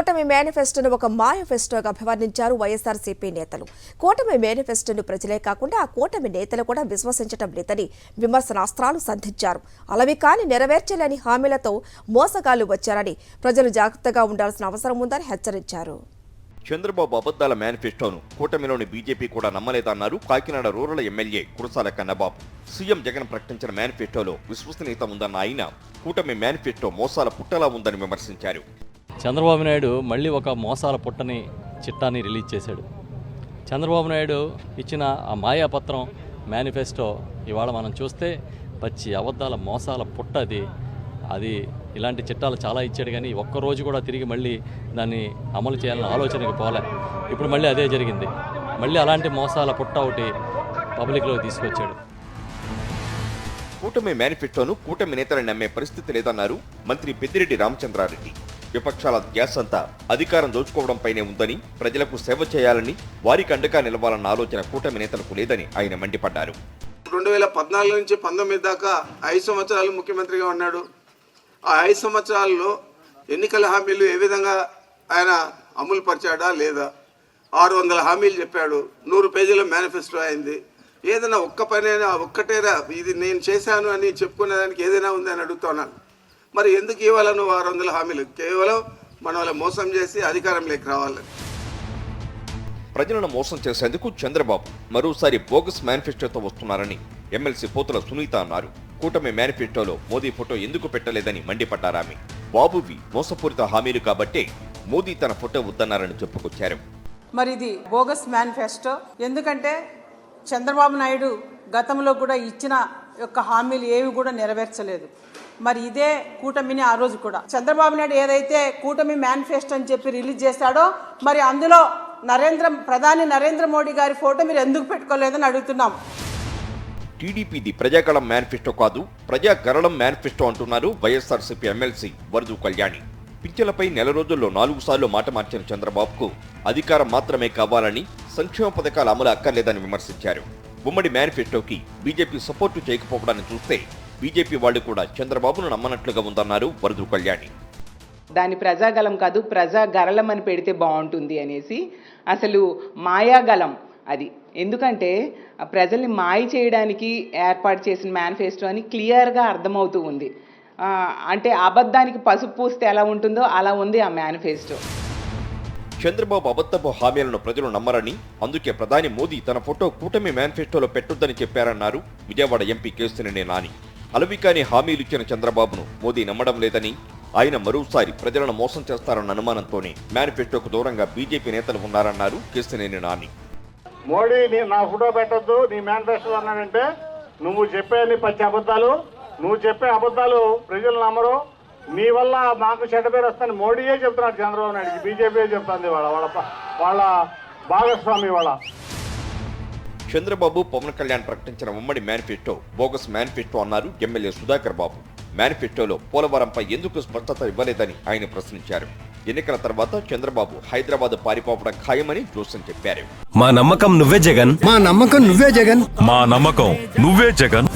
కూటమి మేనిఫెస్టోను ఒక మానిఫెస్టోగా అభివర్ణించారు వైఎస్ఆర్సీపీ నేతలు. కూటమి మేనిఫెస్టోను ప్రజలే కాకుండా ఆ కూటమి నేతలు కూడా విశ్వసించడం లేదని విమర్శనాస్త్రాలు సంధించారు. అలవి కాని నెరవేర్చలేని హామీలతో మోసగాళ్లు వచ్చారని, ప్రజలు జాగ్రత్తగా ఉండాల్సిన అవసరం ఉందని హెచ్చరించారు. చంద్రబాబు అబద్దాల మేనిఫెస్టోను కూటమిలోని బీజేపీ కూడా నమ్మలేదన్నారు Kakinada rural MLA Kurasala Kannababu. CM Jagan ప్రకటించిన మేనిఫెస్టోలో విశ్వసనీయత ఉందన్న ఆయన కూటమి మేనిఫెస్టో మోసాల పుట్టలా ఉందని విమర్శించారు. చంద్రబాబు నాయుడు మళ్ళీ ఒక మోసాల పుట్టని చిట్టాని రిలీజ్ చేశాడు. చంద్రబాబు నాయుడు ఇచ్చిన ఆ మాయాపత్రం మేనిఫెస్టో ఇవాళ మనం చూస్తే పచ్చి అబద్ధాల మోసాల పుట్ట అది ఇలాంటి చిట్టాలు చాలా ఇచ్చాడు, కానీ ఒక్కరోజు కూడా తిరిగి మళ్ళీ దాన్ని అమలు చేయాలన్న ఆలోచనకి పోలే. ఇప్పుడు మళ్ళీ అదే జరిగింది. మళ్ళీ అలాంటి మోసాల పుట్ట ఒకటి పబ్లిక్లోకి తీసుకొచ్చాడు. కూటమి మేనిఫెస్టోను కూటమి నేతలు నమ్మే పరిస్థితి లేదన్నారు మంత్రి పెద్దిరెడ్డి రామచంద్రారెడ్డి. విపక్షాల ధ్యాస అంతా అధికారం దోచుకోవడంపైనే ఉందని, ప్రజలకు సేవ చేయాలని, వారికి అండగా నిలవాలన్న ఆలోచన కూటమి నేతలకు లేదని ఆయన మండిపడ్డారు. 2014 నుంచి 19 దాకా 5 సంవత్సరాలు ముఖ్యమంత్రిగా ఉన్నాడు. ఆ 5 సంవత్సరాల్లో ఎన్నికల హామీలు ఏ విధంగా ఆయన అమలు పరిచాడా లేదా? 600 హామీలు చెప్పాడు, 100 పేజీల మేనిఫెస్టో అయింది. ఏదైనా ఒక్క పనైనా ఒక్కటేనా ఇది నేను చేశాను అని చెప్పుకునేదానికి ఏదైనా ఉంది అని అడుగుతున్నాను. మరి ఎందుకు ఇవ్వాలి నువ్వు 600 హామీలు? కేవలం మన వాళ్ళ మోసం చేసి అధికారంలోకి రావాలని. ప్రజలను మోసం చేసేందుకు చంద్రబాబు మరోసారి బోగస్ మేనిఫెస్టోతో వస్తున్నారని ఎమ్మెల్సీ పోతుల సునీత అన్నారు. కూటమి మేనిఫెస్టోలో మోదీ ఫోటో ఎందుకు పెట్టలేదని మండిపడ్డారామె. బాబువి మోసపూరిత హామీలు కాబట్టే మోదీ తన ఫోటో వద్దన్నారని చెప్పుకొచ్చారు. మరి ఇది బోగస్ మేనిఫెస్టో ఎందుకంటే చంద్రబాబు నాయుడు గతంలో కూడా ఇచ్చిన యొక్క హామీలు ఏవి కూడా నెరవేర్చలేదు. మరి ఇదే కూటమిని ఆ రోజు కూడా చంద్రబాబు నాయుడు ఏదైతే కూటమి మేనిఫెస్టో అని చెప్పి రిలీజ్ చేశాడో మరి అందులో ప్రధాని నరేంద్ర మోడీ గారి ఫోటో మీరు ఎందుకు పెట్టుకోలేదని అడుగుతున్నాం. టీడీపీది ప్రజాగళం మేనిఫెస్టో కాదు, ప్రజాగరళం మేనిఫెస్టో అంటున్నారు వైఎస్ఆర్సీపీ ఎమ్మెల్సీ వరదు కళ్యాణి. పింఛన్లపై నెల రోజుల్లో 4 సార్లు మాట మార్చిన చంద్రబాబుకు అధికారం మాత్రమే కావాలని, సంక్షేమ పథకాల అమలు అక్కర్లేదని విమర్శించారు. ఉమ్మడి మేనిఫెస్టోకి బీజేపీ సపోర్టు చేయకపోవడాన్ని చూస్తే బీజేపీ వాళ్లు కూడా చంద్రబాబును నమ్మనట్లుగా ఉందన్నారు వరదు కళ్యాణి. దాని ప్రజాగలం కాదు, ప్రజాగరళం అని పెడితే బాగుంటుంది అనేసి అసలు మాయాగలం అది. ఎందుకంటే ప్రజల్ని మాయ చేయడానికి ఏర్పాటు చేసిన మేనిఫెస్టో అని క్లియర్గా అర్థమవుతూ ఉంది. అంటే అబద్ధానికి పసుపు పూస్తే ఎలా ఉంటుందో అలా ఉంది ఆ మేనిఫెస్టో. చంద్రబాబు అబద్ధపు హామీలను ప్రజలు నమ్మరని, అందుకే ప్రధాని మోదీ తన ఫోటో కూటమి మేనిఫెస్టోలో పెట్టొద్దని చెప్పారన్నారు విజయవాడ ఎంపీ కేశినేని నాని. అలవికాని హామీలు ఇచ్చిన చంద్రబాబును మోదీ నమ్మడం లేదని, ఆయన మరోసారి ప్రజలను మోసం చేస్తారన్న అనుమానంతోనే మేనిఫెస్టోకు దూరంగా బీజేపీ నేతలు ఉన్నారన్నారు కేశినేని నాని. మోడీ నా ఫోటో పెట్టొద్దు నీ మేనిఫెస్టో అన్నాడంటే నువ్వు చెప్పే పచ్చి అబద్ధాలు, నువ్వు చెప్పే అబద్ధాలు ప్రజలు నమ్మరు. నీ వల్ల మాకు చెడ్డ పేరు వస్తాను మోడీయే చెప్తున్నాడు చంద్రబాబు నాయుడికి, బీజేపీ చెప్తుంది వాళ్ళ భాగస్వామి వాళ్ళ. చంద్రబాబు పవన్ కళ్యాణ్ ప్రకటించిన ఉమ్మడి మేనిఫెస్టో బోగస్ మేనిఫెస్టో అన్నారు ఎమ్మెల్యే సుధాకర్ బాబు. మేనిఫెస్టోలో పోలవరంపై ఎందుకు స్పష్టత ఇవ్వలేదని ఆయన ప్రశ్నించారు. ఎన్నికల తర్వాత చంద్రబాబు హైదరాబాద్ పారిపోవడం ఖాయమని జోసెన్ చెప్పారు. మా నమ్మకం నువ్వే జగన్, మా నమ్మకం నువ్వే జగన్, మా నమ్మకం నువ్వే జగన్.